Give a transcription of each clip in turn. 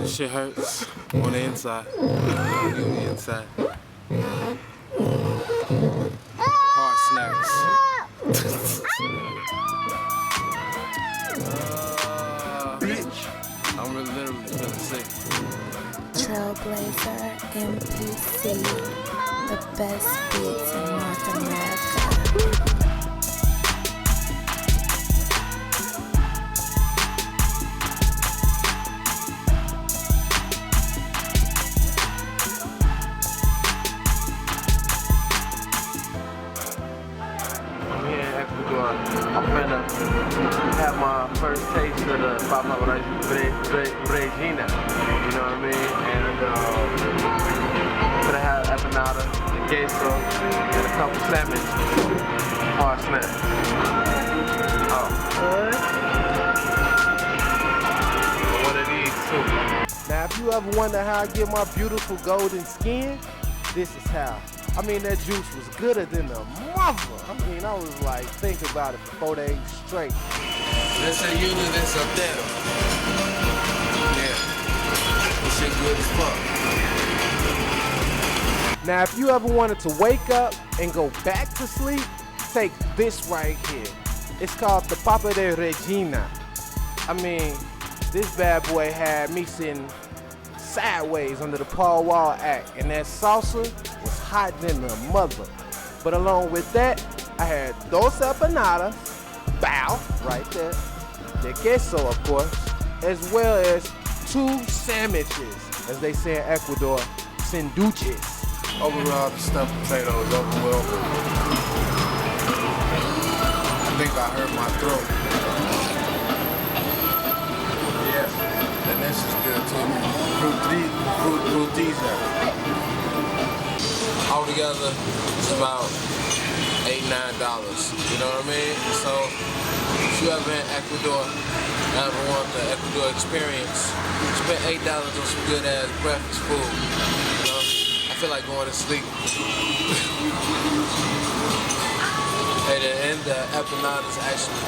Shit hurts on the inside. On the inside. Hard snacks. Bitch. I'm literally feeling sick. Trailblazer MPC, the best beats in North America. I'm here in Ecuador. I'm finna have my first taste of the Papa Regina. You know what I mean? And finna have empanada, the queso, and a couple salmon. Hard snacks. Oh. One of these too. Now, if you ever wonder how I get my beautiful golden skin, this is how. I mean, that juice was gooder than the mother. I mean, I was like, thinking about it for 4 days straight. Desayuno, Desayuno. Yeah. This shit good as fuck. Now, if you ever wanted to wake up and go back to sleep, take this right here. It's called the Papa de Regina. I mean, this bad boy had me sitting sideways under the Paul Wall act, and that salsa was hot than the mother. But along with that, I had dos empanadas, bow, right there, the queso, of course, as well as 2 sandwiches, as they say in Ecuador, sanduches. Overall, the stuffed potato is overwhelming. I think I hurt my throat. Yeah, and this is good too. Frutiza. Altogether, it's about $8, $9. You know what I mean? So, if you ever in Ecuador, ever want the Ecuador experience, spend $8 on some good ass breakfast food. You know? I feel like going to sleep. And the empanadas actually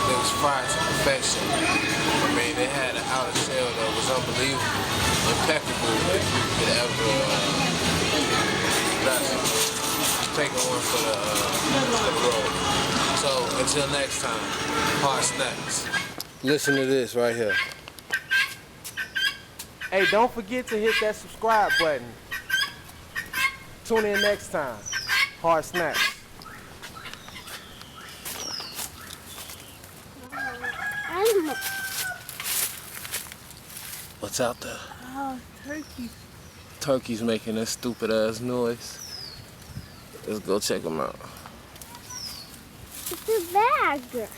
was fried to perfection. I mean, they had an outer shell that was unbelievable, impeccable. If you could ever take one for the road. So until next time, hard snacks. Listen to this right here. Hey, don't forget to hit that subscribe button. Tune in next time. Hard snacks. What's out there? Oh, turkey. Turkey's making that stupid ass noise. Let's go check them out. It's a bag.